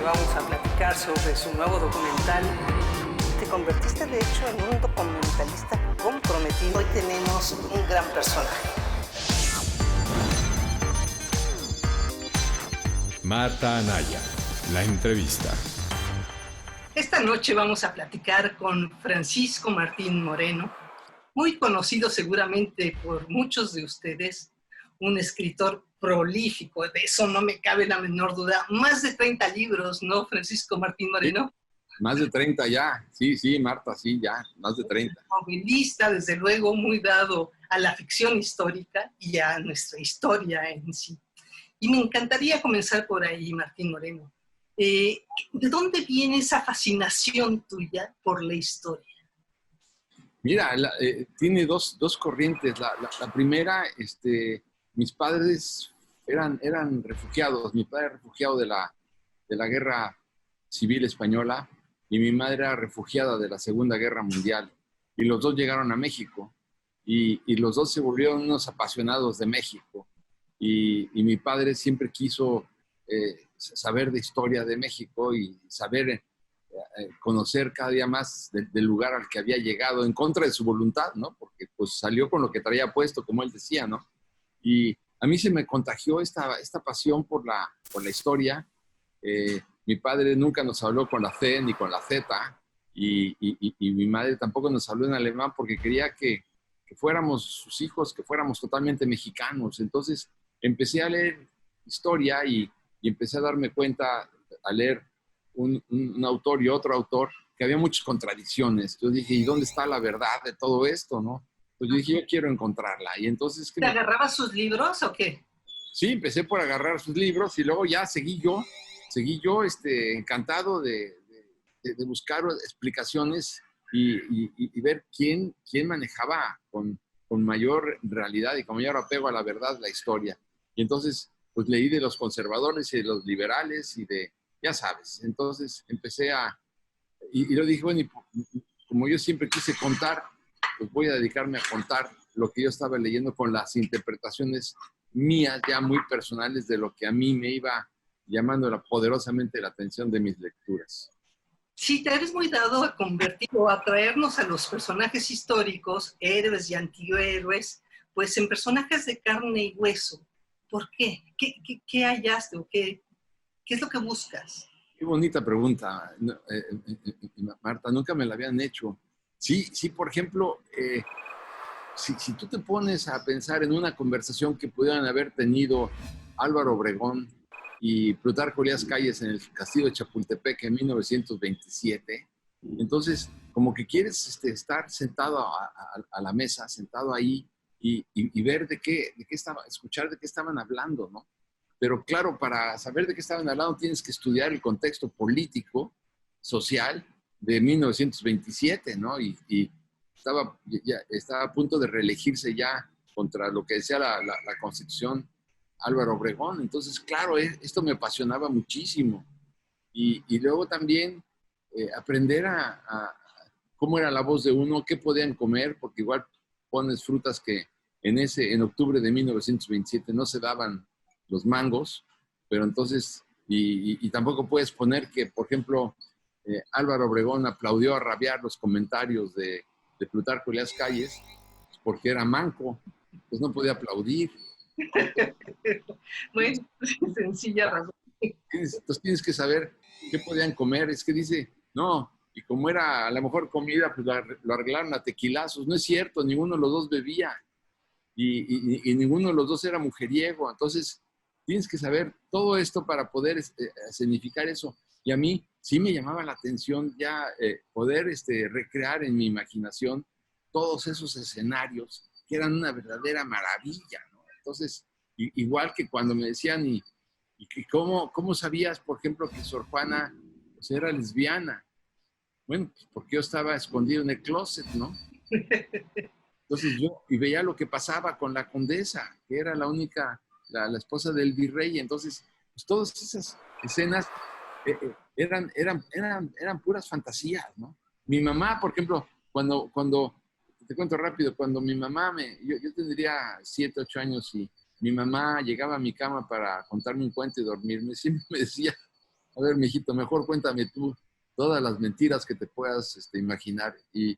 vamos a platicar sobre su nuevo documental. Te convertiste, de hecho, en un documentalista comprometido. Hoy tenemos un gran personaje. Marta Anaya, la entrevista. Esta noche vamos a platicar con Francisco Martín Moreno, muy conocido seguramente por muchos de ustedes, un escritor prolífico, de eso no me cabe la menor duda. Más de 30 libros, ¿no, Francisco Martín Moreno? Sí, más de 30 ya, sí, Marta, sí, ya, más de 30. Novelista, desde luego, muy dado a la ficción histórica y a nuestra historia en sí. Y me encantaría comenzar por ahí, Martín Moreno. ¿De dónde viene esa fascinación tuya por la historia? Mira, tiene dos corrientes. La primera, mis padres eran refugiados. Mi padre era refugiado de la Guerra Civil Española y mi madre era refugiada de la Segunda Guerra Mundial. Y los dos llegaron a México y los dos se volvieron unos apasionados de México. Y mi padre siempre quiso saber de historia de México y saber conocer cada día más del lugar al que había llegado en contra de su voluntad, ¿no? Porque pues salió con lo que traía puesto, como él decía, ¿no? Y a mí se me contagió esta pasión por la historia. Mi padre nunca nos habló con la C ni con la Z y mi madre tampoco nos habló en alemán porque quería que fuéramos sus hijos, que fuéramos totalmente mexicanos. Entonces empecé a leer historia y empecé a darme cuenta, a leer un autor y otro autor, que había muchas contradicciones. Yo dije, ¿y dónde está la verdad de todo esto, no? Pues yo dije, yo quiero encontrarla. Y entonces... ¿Te agarrabas sus libros o qué? Sí, empecé por agarrar sus libros y luego ya seguí yo encantado de buscar explicaciones y ver quién manejaba con mayor realidad y con mayor apego a la verdad la historia. Y entonces, pues leí de los conservadores y de los liberales y de, ya sabes, entonces empecé y lo dije, bueno, y como yo siempre quise contar, pues voy a dedicarme a contar lo que yo estaba leyendo con las interpretaciones mías ya muy personales de lo que a mí me iba llamando poderosamente la atención de mis lecturas. Sí, te eres muy dado a convertir o a traernos a los personajes históricos, héroes y antihéroes, pues en personajes de carne y hueso. ¿Por qué? ¿Qué hallaste o qué es lo que buscas? Qué bonita pregunta, Marta, nunca me la habían hecho. Sí, por ejemplo, si tú te pones a pensar en una conversación que pudieran haber tenido Álvaro Obregón y Plutarco Elías Calles en el castillo de Chapultepec en 1927, entonces como que quieres estar sentado a la mesa, sentado ahí y ver escuchar de qué estaban hablando, ¿no? Pero claro, para saber de qué estaban hablando tienes que estudiar el contexto político, social de 1927, ¿no? Y estaba a punto de reelegirse ya contra lo que decía la Constitución Álvaro Obregón. Entonces, claro, esto me apasionaba muchísimo. Y luego también aprender a cómo era la voz de uno, qué podían comer, porque igual pones frutas que en octubre de 1927 no se daban los mangos, pero entonces, y tampoco puedes poner que, por ejemplo, Álvaro Obregón aplaudió a rabiar los comentarios de Plutarco Elías Calles, porque era manco, pues no podía aplaudir. Bueno, sencilla razón. Entonces tienes que saber qué podían comer. Es que dice, no, y como era a lo mejor comida, pues lo arreglaron a tequilazos. No es cierto, ninguno de los dos bebía y ninguno de los dos era mujeriego. Entonces tienes que saber todo esto para poder significar eso. Y a mí sí me llamaba la atención ya poder recrear en mi imaginación todos esos escenarios que eran una verdadera maravilla, ¿no? Entonces, igual que cuando me decían, y ¿cómo sabías, por ejemplo, que Sor Juana pues, era lesbiana? Bueno, pues porque yo estaba escondido en el closet, ¿no? Entonces y veía lo que pasaba con la condesa, que era la única, la esposa del virrey. Entonces, pues todas esas escenas eran puras fantasías, ¿no? Mi mamá, por ejemplo, cuando te cuento rápido, cuando mi mamá yo tendría 7, 8 años y mi mamá llegaba a mi cama para contarme un cuento y dormirme, siempre me decía, A ver, mijito, mejor cuéntame tú todas las mentiras que te puedas imaginar. Y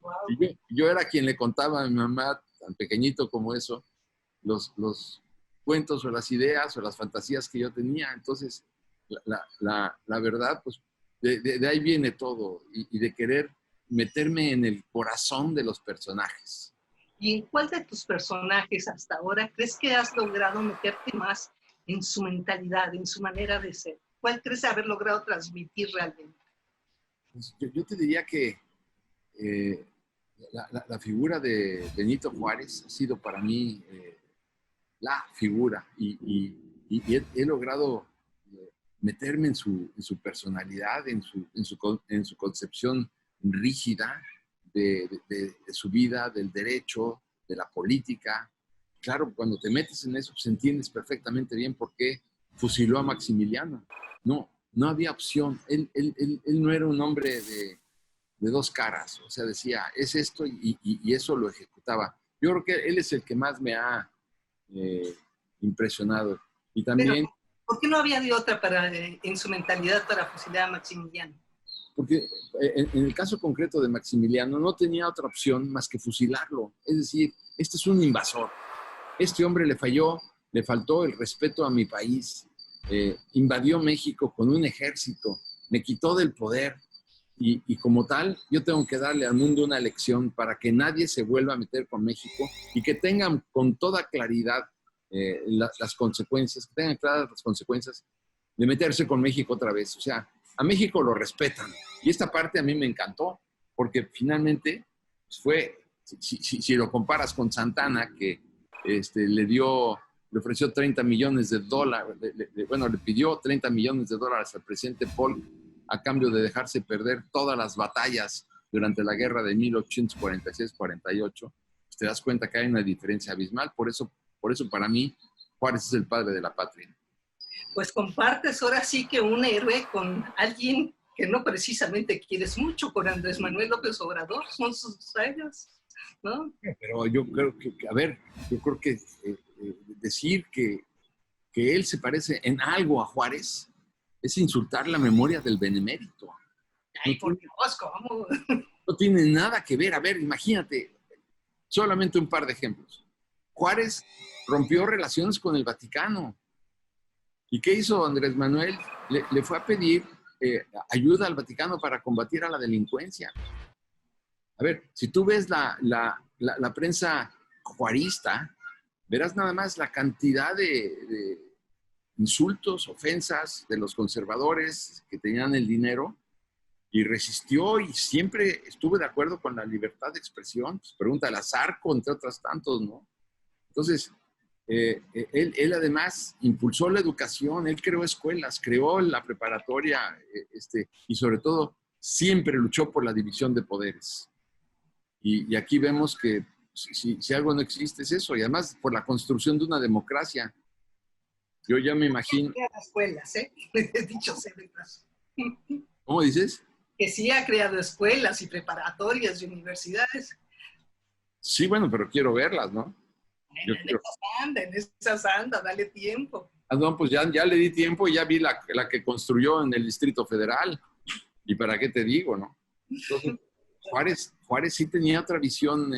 yo era quien le contaba a mi mamá, tan pequeñito como eso, los cuentos o las ideas o las fantasías que yo tenía. Entonces, la verdad, pues de ahí viene todo y de querer meterme en el corazón de los personajes. ¿Y en cuál de tus personajes hasta ahora crees que has logrado meterte más en su mentalidad, en su manera de ser? ¿Cuál crees haber logrado transmitir realmente? Pues yo te diría que la figura de Benito Juárez ha sido para mí la figura y he logrado meterme en su personalidad, en su concepción rígida de su vida, del derecho, de la política. Claro, cuando te metes en eso, pues entiendes perfectamente bien por qué fusiló a Maximiliano. No había opción. Él no era un hombre de dos caras. O sea, decía, es esto y eso lo ejecutaba. Yo creo que él es el que más me ha impresionado. Y también... Pero, ¿por qué no había de otra en su mentalidad para fusilar a Maximiliano? Porque en el caso concreto de Maximiliano no tenía otra opción más que fusilarlo. Es decir, este es un invasor. Este hombre le faltó el respeto a mi país. Invadió México con un ejército, me quitó del poder y como tal, yo tengo que darle al mundo una lección para que nadie se vuelva a meter con México y que tengan con toda claridad las consecuencias, que tengan claras las consecuencias de meterse con México otra vez. O sea, a México lo respetan. Y esta parte a mí me encantó, porque finalmente fue, si lo comparas con Santana, que le ofreció 30 millones de dólares, le pidió 30 millones de dólares al presidente Polk a cambio de dejarse perder todas las batallas durante la guerra de 1846-48, pues te das cuenta que hay una diferencia abismal. Por eso para mí, Juárez es el padre de la patria. Pues compartes ahora sí que un héroe con alguien que no precisamente quieres mucho, con Andrés Manuel López Obrador, son sus años, ¿no? Pero yo creo que decir que él se parece en algo a Juárez es insultar la memoria del benemérito. Ay, por Dios, ¿cómo? No tiene nada que ver. A ver, imagínate, solamente un par de ejemplos. Juárez rompió relaciones con el Vaticano. ¿Y qué hizo Andrés Manuel? Le fue a pedir ayuda al Vaticano para combatir a la delincuencia. A ver, si tú ves la prensa juarista, verás nada más la cantidad de insultos, ofensas de los conservadores que tenían el dinero y resistió y siempre estuvo de acuerdo con la libertad de expresión. Pues pregúntale a Zarco, entre otros tantos, ¿no? Entonces, él además impulsó la educación, él creó escuelas, creó la preparatoria y sobre todo siempre luchó por la división de poderes. Y aquí vemos que si algo no existe es eso, y además por la construcción de una democracia. Yo ya me imagino... Sí ha creado escuelas, dicho sea de paso. ¿Cómo dices? Que sí ha creado escuelas y preparatorias y universidades. Sí, bueno, pero quiero verlas, ¿no? En esas anda, dale tiempo. No, pues ya le di tiempo y ya vi la que construyó en el Distrito Federal. ¿Y para qué te digo, no? Entonces, Juárez sí tenía otra visión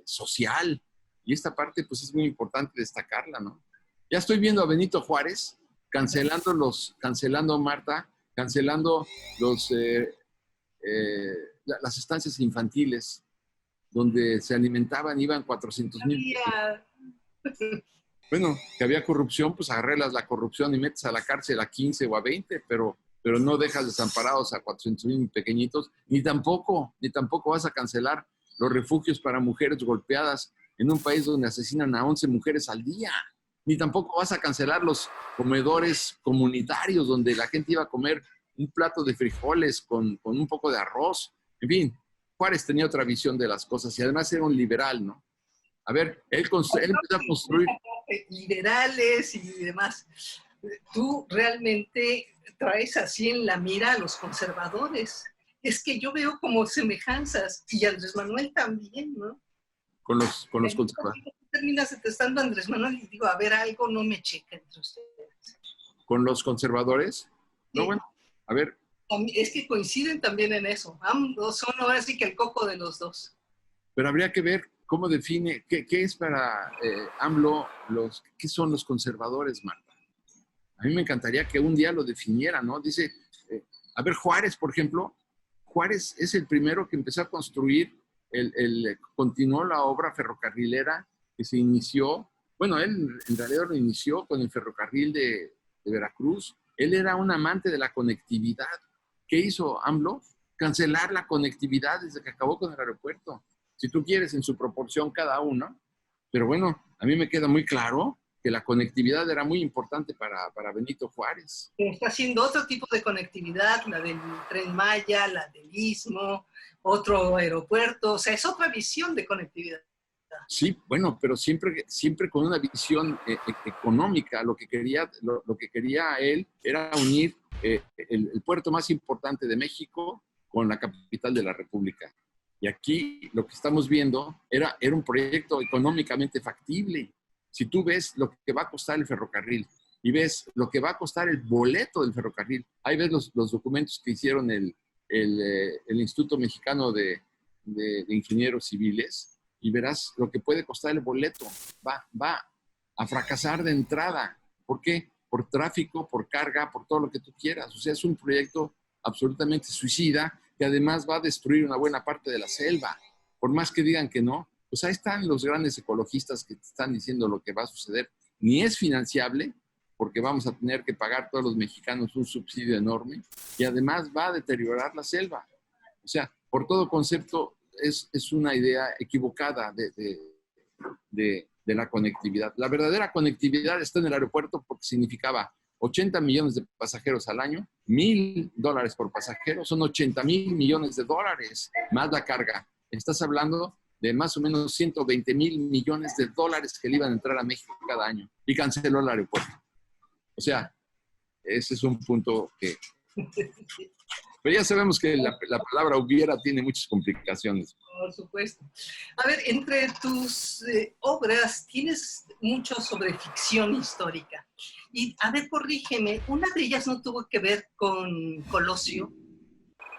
social y esta parte pues es muy importante destacarla, ¿no? Ya estoy viendo a Benito Juárez cancelando Marta, cancelando las estancias infantiles donde se alimentaban, iban 400,000. Bueno, que había corrupción, pues arreglas la corrupción y metes a la cárcel a 15 o a 20, pero no dejas desamparados a 400,000 pequeñitos, ni tampoco vas a cancelar los refugios para mujeres golpeadas en un país donde asesinan a 11 mujeres al día, ni tampoco vas a cancelar los comedores comunitarios donde la gente iba a comer un plato de frijoles con un poco de arroz. En fin, Juárez tenía otra visión de las cosas y además era un liberal, ¿no? A ver, él empezó a construir... Liberales y demás. Tú realmente traes así en la mira a los conservadores. Es que yo veo como semejanzas, y Andrés Manuel también, ¿no? Con los conservadores. Terminas detestando a Andrés Manuel y digo, a ver, algo no me checa entre ustedes. ¿Con los conservadores? Sí. No, bueno, A ver, Es que coinciden también en eso. Ambos son ahora sí que el coco de los dos. pero habría que ver cómo define, qué es para AMLO, qué son los conservadores, Marta. A mí me encantaría que un día lo definiera, ¿no? Dice, a ver, Juárez, por ejemplo, Juárez es el primero que empezó a construir, continuó la obra ferrocarrilera que se inició. Bueno, él en realidad lo inició con el ferrocarril de Veracruz. Él era un amante de la conectividad. ¿Qué hizo AMLO? Cancelar la conectividad desde que acabó con el aeropuerto. Si tú quieres, en su proporción cada uno. Pero bueno, a mí me queda muy claro que la conectividad era muy importante para Benito Juárez. Está haciendo otro tipo de conectividad, la del Tren Maya, la del Istmo, otro aeropuerto, o sea, es otra visión de conectividad. Sí, bueno, pero siempre con una visión económica. Lo que quería él era unir el puerto más importante de México con la capital de la República. Y aquí lo que estamos viendo era un proyecto económicamente factible. Si tú ves lo que va a costar el ferrocarril y ves lo que va a costar el boleto del ferrocarril, ahí ves los documentos que hicieron el Instituto Mexicano de Ingenieros Civiles y verás lo que puede costar el boleto. Va a fracasar de entrada. ¿Por qué? Por tráfico, por carga, por todo lo que tú quieras. O sea, es un proyecto absolutamente suicida que además va a destruir una buena parte de la selva. Por más que digan que no, pues ahí están los grandes ecologistas que te están diciendo lo que va a suceder. Ni es financiable, porque vamos a tener que pagar todos los mexicanos un subsidio enorme, y además va a deteriorar la selva. O sea, por todo concepto, es una idea equivocada de la conectividad. La verdadera conectividad está en el aeropuerto porque significaba 80 millones de pasajeros al año, $1,000 por pasajero, son 80,000 millones de dólares, más la carga. Estás hablando de más o menos 120,000 millones de dólares que le iban a entrar a México cada año, y canceló el aeropuerto. O sea, ese es un punto que... Pero ya sabemos que la palabra hubiera tiene muchas complicaciones. Por supuesto. A ver, entre tus obras tienes mucho sobre ficción histórica. Y, a ver, corrígeme, una de ellas no tuvo que ver con Colosio,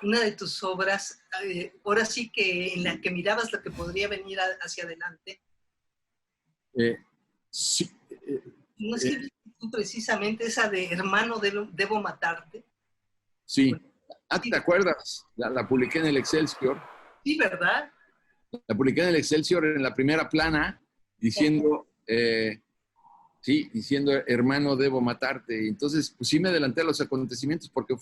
una de tus obras, ahora sí que en la que mirabas lo que podría venir hacia adelante. Sí. No sé si tú precisamente esa de Hermano, debo matarte. Sí. ¿Te acuerdas? La publiqué en el Excelsior. Sí, ¿verdad? La publiqué en el Excelsior en la primera plana, diciendo, diciendo, hermano, debo matarte. Entonces, pues sí me adelanté a los acontecimientos porque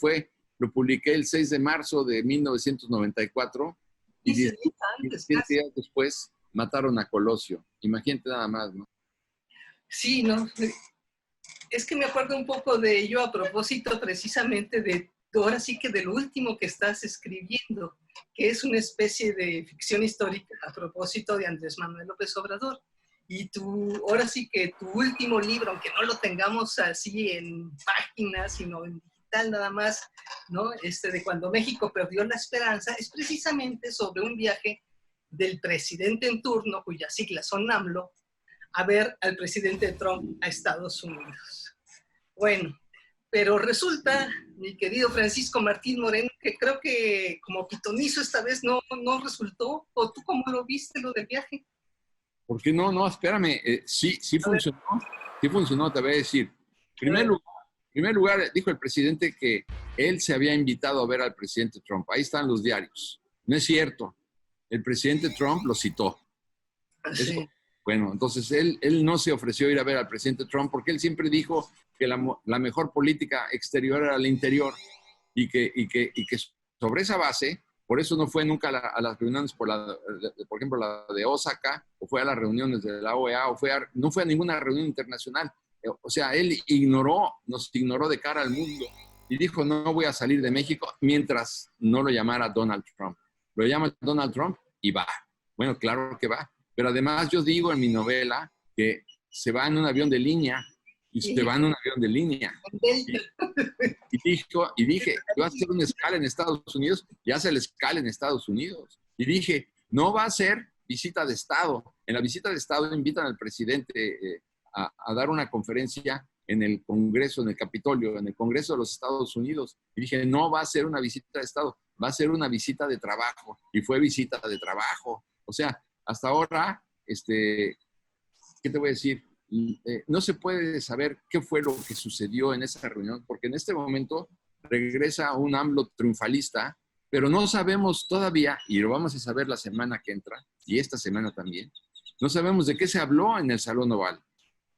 lo publiqué el 6 de marzo de 1994 y 17 días después mataron a Colosio. Imagínate nada más, ¿no? Sí, no. Es que me acuerdo un poco de ello a propósito precisamente de ahora sí que del último que estás escribiendo, que es una especie de ficción histórica a propósito de Andrés Manuel López Obrador. Y ahora sí que tu último libro, aunque no lo tengamos así en páginas, sino en digital nada más, ¿no? De cuando México perdió la esperanza, es precisamente sobre un viaje del presidente en turno, cuyas siglas son AMLO, a ver al presidente Trump a Estados Unidos. Bueno, pero resulta, mi querido Francisco Martín Moreno, que creo que como pitonizo esta vez no resultó. ¿O tú cómo lo viste, lo del viaje? ¿Por qué no? No, espérame. Sí funcionó. Sí funcionó, te voy a decir. En primer lugar, dijo el presidente que él se había invitado a ver al presidente Trump. Ahí están los diarios. No es cierto. El presidente Trump lo citó. Sí. Bueno, entonces él no se ofreció a ir a ver al presidente Trump porque él siempre dijo que la mejor política exterior era la interior y que sobre esa base, por eso no fue nunca a las reuniones, por ejemplo, la de Osaka, o fue a las reuniones de la OEA, no fue a ninguna reunión internacional. O sea, él nos ignoró de cara al mundo y dijo, no voy a salir de México mientras no lo llamara Donald Trump. Lo llama Donald Trump y va. Bueno, claro que va. Pero además yo digo en mi novela que se va en un avión de línea y se va en un avión de línea. Y dije, va a hacer una escala en Estados Unidos y hace la escala en Estados Unidos. Y dije, no va a ser visita de Estado. En la visita de Estado invitan al presidente a dar una conferencia en el Congreso, en el Capitolio, en el Congreso de los Estados Unidos. Y dije, no va a ser una visita de Estado, va a ser una visita de trabajo. Y fue visita de trabajo. O sea, hasta ahora, ¿qué te voy a decir? No se puede saber qué fue lo que sucedió en esa reunión, porque en este momento regresa un AMLO triunfalista, pero no sabemos todavía, y lo vamos a saber la semana que entra, y esta semana también, no sabemos de qué se habló en el Salón Oval.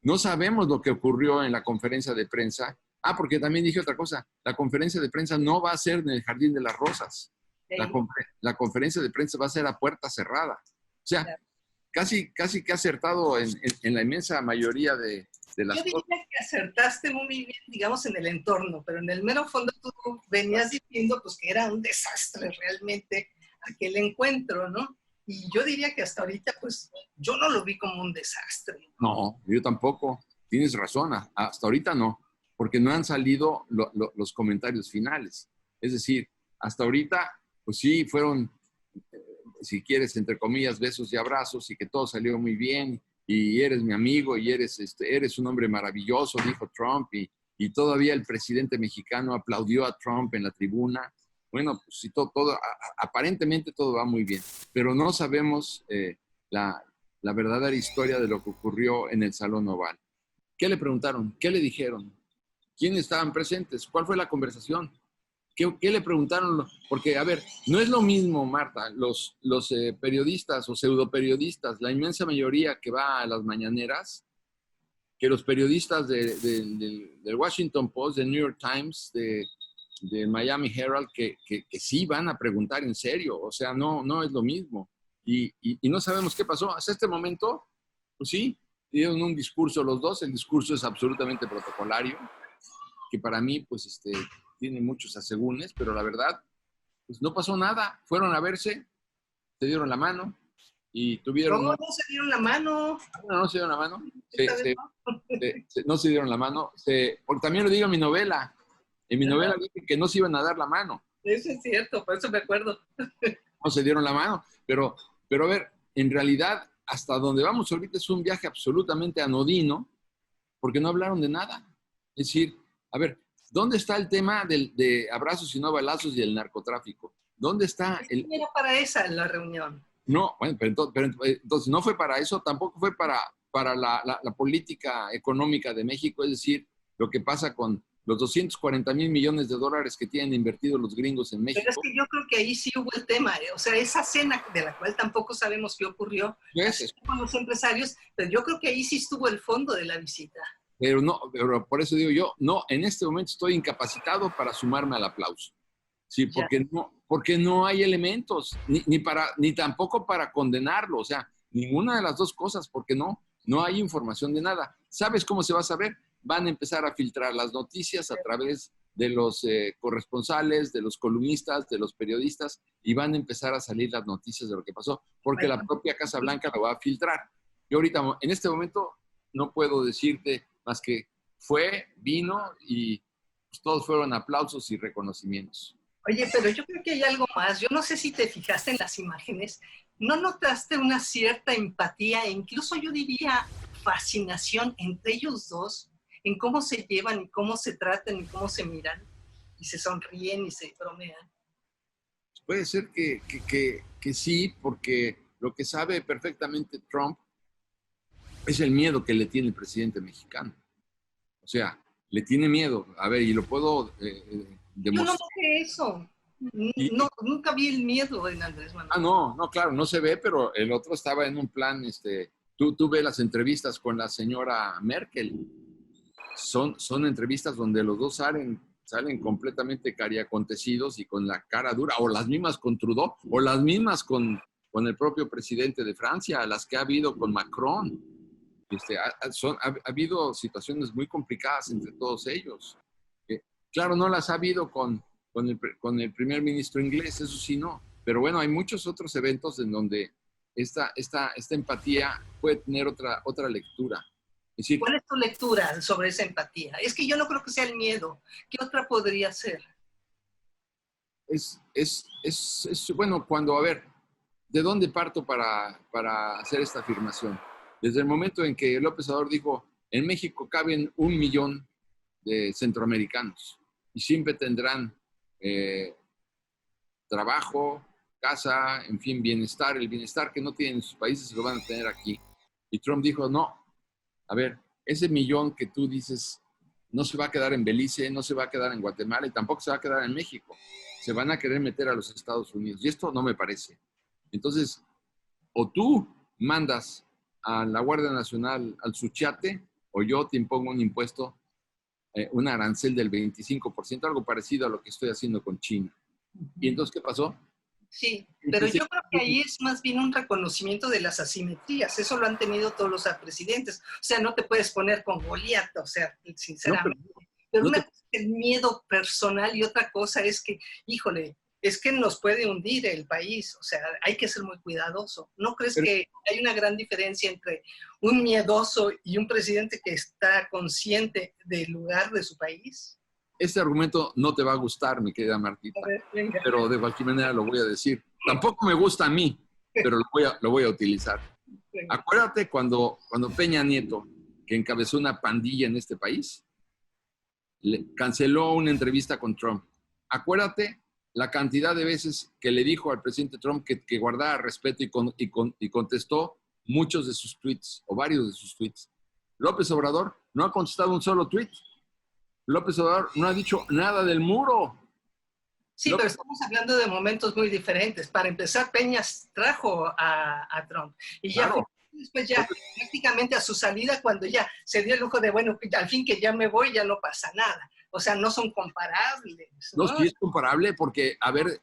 No sabemos lo que ocurrió en la conferencia de prensa. Ah, porque también dije otra cosa, la conferencia de prensa no va a ser en el Jardín de las Rosas. La conferencia de prensa va a ser a puerta cerrada. O sea, casi que ha acertado en la inmensa mayoría de las cosas. Yo diría que acertaste muy bien, digamos, en el entorno, pero en el mero fondo tú venías diciendo pues, que era un desastre realmente aquel encuentro, ¿no? Y yo diría que hasta ahorita, pues, yo no lo vi como un desastre. No, yo tampoco. Tienes razón, hasta ahorita no, porque no han salido los comentarios finales. Es decir, hasta ahorita, pues sí, fueron, si quieres, entre comillas, besos y abrazos, y que todo salió muy bien, y eres mi amigo, y eres un hombre maravilloso, dijo Trump, y todavía el presidente mexicano aplaudió a Trump en la tribuna. Bueno, pues sí, aparentemente todo va muy bien, pero no sabemos la verdadera historia de lo que ocurrió en el Salón Oval. ¿Qué le preguntaron? ¿Qué le dijeron? ¿Quiénes estaban presentes? ¿Cuál fue la conversación? ¿Qué le preguntaron? Porque, a ver, no es lo mismo, Marta, los periodistas o pseudoperiodistas, la inmensa mayoría que va a las mañaneras, que los periodistas del Washington Post, del New York Times, del Miami Herald, que sí van a preguntar en serio. O sea, no es lo mismo. Y no sabemos qué pasó. Hasta este momento, pues sí, dieron un discurso los dos. El discurso es absolutamente protocolario, que para mí, pues, tiene muchos asegúnes, pero la verdad, pues no pasó nada. Fueron a verse, se dieron la mano y tuvieron... ¿Cómo no se dieron la mano? No se dieron la mano. No se dieron la mano. Porque también lo digo en mi novela. En mi novela dije que no se iban a dar la mano. Eso es cierto, por eso me acuerdo. No se dieron la mano. Pero a ver, en realidad, hasta donde vamos ahorita es un viaje absolutamente anodino, porque no hablaron de nada. Es decir, a ver, ¿dónde está el tema de abrazos y no balazos y el narcotráfico? ¿Dónde está el...? Era para esa la reunión. No, bueno, pero entonces no fue para eso, tampoco fue para la política económica de México, es decir, lo que pasa con los 240,000 millones de dólares que tienen invertidos los gringos en México. Pero es que yo creo que ahí sí hubo el tema, o sea, esa cena de la cual tampoco sabemos qué ocurrió con los empresarios, pero yo creo que ahí sí estuvo el fondo de la visita. Pero por eso digo yo, no, en este momento estoy incapacitado para sumarme al aplauso. Sí, porque no hay elementos, ni tampoco para condenarlo, o sea, ninguna de las dos cosas, porque no hay información de nada. ¿Sabes cómo se va a saber? Van a empezar a filtrar las noticias a través de los corresponsales, de los columnistas, de los periodistas, y van a empezar a salir las noticias de lo que pasó, porque la propia Casa Blanca lo va a filtrar. Yo ahorita, en este momento, no puedo decirte más que vino y pues, todos fueron aplausos y reconocimientos. Oye, pero yo creo que hay algo más. Yo no sé si te fijaste en las imágenes. ¿No notaste una cierta empatía e incluso yo diría fascinación entre ellos dos en cómo se llevan y cómo se tratan y cómo se miran y se sonríen y se bromean? Puede ser que sí, porque lo que sabe perfectamente Trump es el miedo que le tiene el presidente mexicano. O sea, le tiene miedo. A ver, y lo puedo demostrar. Yo no noté eso. No, nunca vi el miedo en Andrés Manuel. No, claro, no se ve, pero el otro estaba en un plan, tú ves las entrevistas con la señora Merkel. Son entrevistas donde los dos salen completamente cariacontecidos y con la cara dura, o las mismas con Trudeau, o las mismas con el propio presidente de Francia, las que ha habido con Macron. Ha habido situaciones muy complicadas entre todos ellos. Claro, no las ha habido con el primer ministro inglés, eso sí no. Pero bueno, hay muchos otros eventos en donde esta empatía puede tener otra lectura. Es decir, ¿cuál es tu lectura sobre esa empatía? Es que yo no creo que sea el miedo. ¿Qué otra podría ser? Bueno, a ver, ¿de dónde parto para hacer esta afirmación? Desde el momento en que López Obrador dijo, en México caben 1 millón de centroamericanos y siempre tendrán trabajo, casa, en fin, bienestar. El bienestar que no tienen en sus países lo van a tener aquí. Y Trump dijo, no, a ver, ese millón que tú dices no se va a quedar en Belice, no se va a quedar en Guatemala y tampoco se va a quedar en México. Se van a querer meter a los Estados Unidos. Y esto no me parece. Entonces, o tú mandas a la Guardia Nacional al Suchiate, o yo te impongo un impuesto, un arancel del 25%, algo parecido a lo que estoy haciendo con China. ¿Y entonces qué pasó? Sí, pero yo creo que ahí es más bien un reconocimiento de las asimetrías. Eso lo han tenido todos los presidentes. O sea, no te puedes poner con Goliat, o sea, sinceramente. Pero una cosa es el miedo personal y otra cosa es que, híjole, es que nos puede hundir el país. O sea, hay que ser muy cuidadoso. ¿No crees que hay una gran diferencia entre un miedoso y un presidente que está consciente del lugar de su país? Este argumento no te va a gustar, mi querida Martita, pero de cualquier manera lo voy a decir. Tampoco me gusta a mí, pero lo voy a utilizar. Acuérdate cuando Peña Nieto, que encabezó una pandilla en este país, canceló una entrevista con Trump. Acuérdate la cantidad de veces que le dijo al presidente Trump que guardara respeto y contestó muchos de sus tweets, o varios de sus tweets. López Obrador no ha contestado un solo tweet. López Obrador no ha dicho nada del muro. Sí, pero estamos hablando de momentos muy diferentes. Para empezar, Peña trajo a Trump y ya Claro. Después ya prácticamente a su salida, cuando ya se dio el lujo de, bueno, al fin que ya me voy, ya no pasa nada. O sea, no son comparables, ¿no? No, sí es comparable porque, a ver,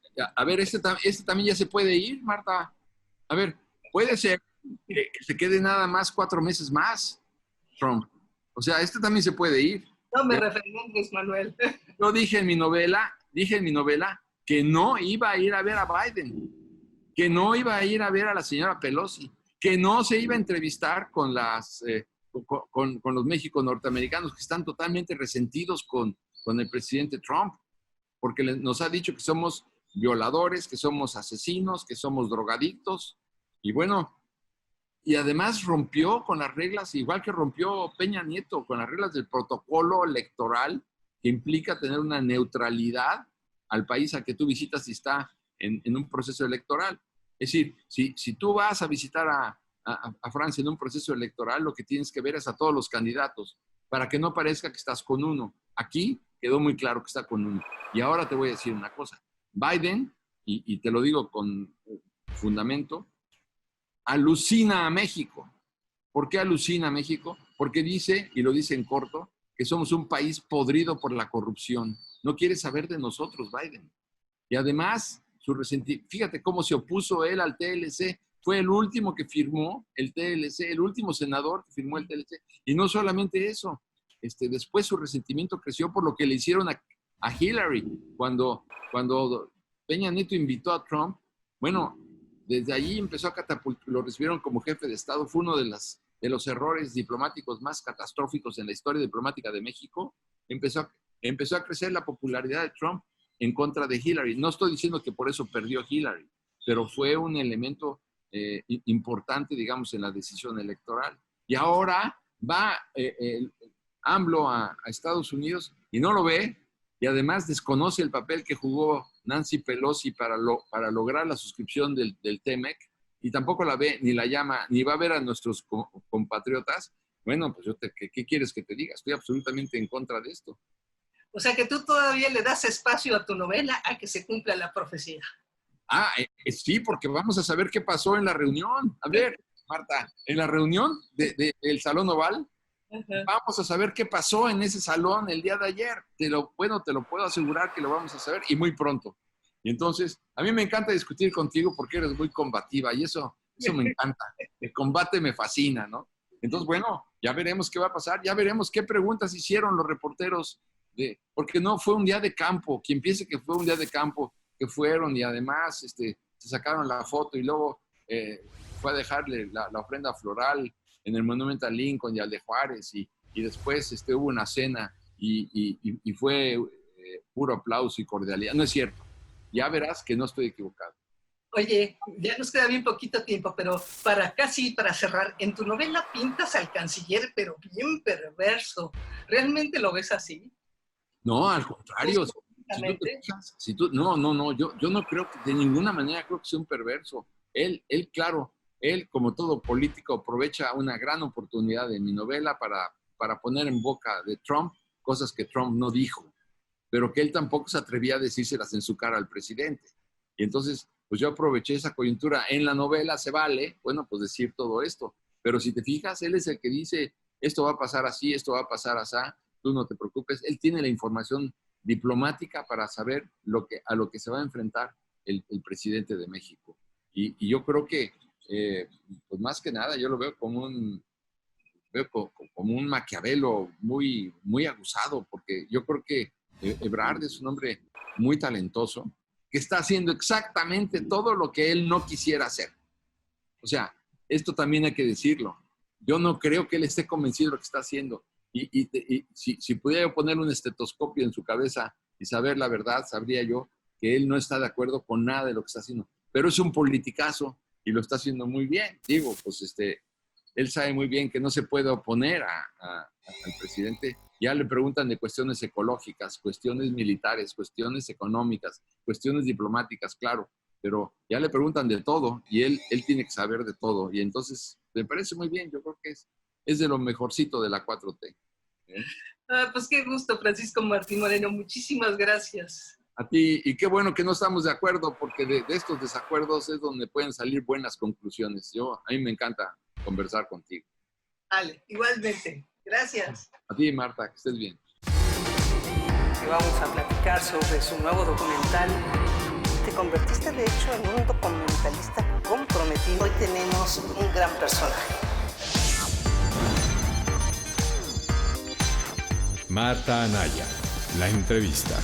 este también ya se puede ir, Marta. A ver, puede ser que se quede nada más 4 meses más, Trump. O sea, este también se puede ir. No me referí a Luis Manuel. Yo dije en mi novela que no iba a ir a ver a Biden, que no iba a ir a ver a la señora Pelosi, que no se iba a entrevistar con los México norteamericanos que están totalmente resentidos con el presidente Trump, porque nos ha dicho que somos violadores, que somos asesinos, que somos drogadictos, y bueno, y además rompió con las reglas, igual que rompió Peña Nieto, con las reglas del protocolo electoral, que implica tener una neutralidad al país al que tú visitas si está en un proceso electoral. Es decir, si tú vas a visitar a Francia en un proceso electoral, lo que tienes que ver es a todos los candidatos, para que no parezca que estás con uno. Aquí quedó muy claro que está con uno. Y ahora te voy a decir una cosa. Biden, y te lo digo con fundamento, alucina a México. ¿Por qué alucina a México? Porque dice, y lo dice en corto, que somos un país podrido por la corrupción. No quiere saber de nosotros, Biden. Y además, fíjate cómo se opuso él al TLC. Fue el último que firmó el TLC, el último senador que firmó el TLC. Y no solamente eso, después su resentimiento creció por lo que le hicieron a Hillary. Cuando Peña Nieto invitó a Trump, bueno, desde allí empezó a catapultar, lo recibieron como jefe de Estado. Fue uno de los errores diplomáticos más catastróficos en la historia diplomática de México. Empezó a crecer la popularidad de Trump en contra de Hillary. No estoy diciendo que por eso perdió Hillary, pero fue un elemento importante, digamos, en la decisión electoral. Y ahora va AMLO a Estados Unidos y no lo ve, y además desconoce el papel que jugó Nancy Pelosi para lograr la suscripción del TEMEC, y tampoco la ve, ni la llama, ni va a ver a nuestros compatriotas. Bueno, pues ¿qué quieres que te diga? Estoy absolutamente en contra de esto. O sea que tú todavía le das espacio a tu novela a que se cumpla la profecía. Sí, porque vamos a saber qué pasó en la reunión. A ver, Marta, en la reunión del Salón Oval, vamos a saber qué pasó en ese salón el día de ayer. Te lo puedo asegurar que lo vamos a saber, y muy pronto. Y entonces, a mí me encanta discutir contigo porque eres muy combativa, y eso me encanta. El combate me fascina, ¿no? Entonces, bueno, ya veremos qué va a pasar, ya veremos qué preguntas hicieron los reporteros, porque no fue un día de campo. Quien piense que fue un día de campo, que fueron y además se sacaron la foto y luego fue a dejarle la ofrenda floral en el monumento a Lincoln y al de Juárez, y después hubo una cena y fue puro aplauso y cordialidad. No es cierto. Ya verás que no estoy equivocado. Oye, ya nos queda bien poquito tiempo, pero para cerrar, en tu novela pintas al canciller, pero bien perverso. ¿Realmente lo ves así? No, al contrario. Si tú te Políticamente. fijas, no, yo no creo que de ninguna manera creo que sea un perverso. Claro, él, como todo político, aprovecha una gran oportunidad en mi novela para poner en boca de Trump cosas que Trump no dijo, pero que él tampoco se atrevía a decírselas en su cara al presidente. Y entonces, pues yo aproveché esa coyuntura en la novela, se vale, bueno, pues decir todo esto. Pero si te fijas, él es el que dice, esto va a pasar así, esto va a pasar así, tú no te preocupes. Él tiene la información diplomática para saber a lo que se va a enfrentar el presidente de México. Y yo creo que, pues más que nada, yo lo veo como un Maquiavelo muy, muy aguzado, porque yo creo que Ebrard es un hombre muy talentoso, que está haciendo exactamente todo lo que él no quisiera hacer. O sea, esto también hay que decirlo. Yo no creo que él esté convencido de lo que está haciendo. Y si pudiera yo poner un estetoscopio en su cabeza y saber la verdad, sabría yo que él no está de acuerdo con nada de lo que está haciendo. Pero es un politicazo y lo está haciendo muy bien. Digo, pues él sabe muy bien que no se puede oponer al presidente. Ya le preguntan de cuestiones ecológicas, cuestiones militares, cuestiones económicas, cuestiones diplomáticas, claro, pero ya le preguntan de todo y él tiene que saber de todo. Y entonces me parece muy bien, yo creo que es de lo mejorcito de la 4T. Pues qué gusto, Francisco Martín Moreno. Muchísimas gracias. A ti, y qué bueno que no estamos de acuerdo, porque de estos desacuerdos es donde pueden salir buenas conclusiones. A mí me encanta conversar contigo. Vale, igualmente. Gracias. A ti, Marta, que estés bien. Y vamos a platicar sobre su nuevo documental. Te convertiste, de hecho, en un documentalista comprometido. Hoy tenemos un gran personaje. Marta Anaya, la entrevista.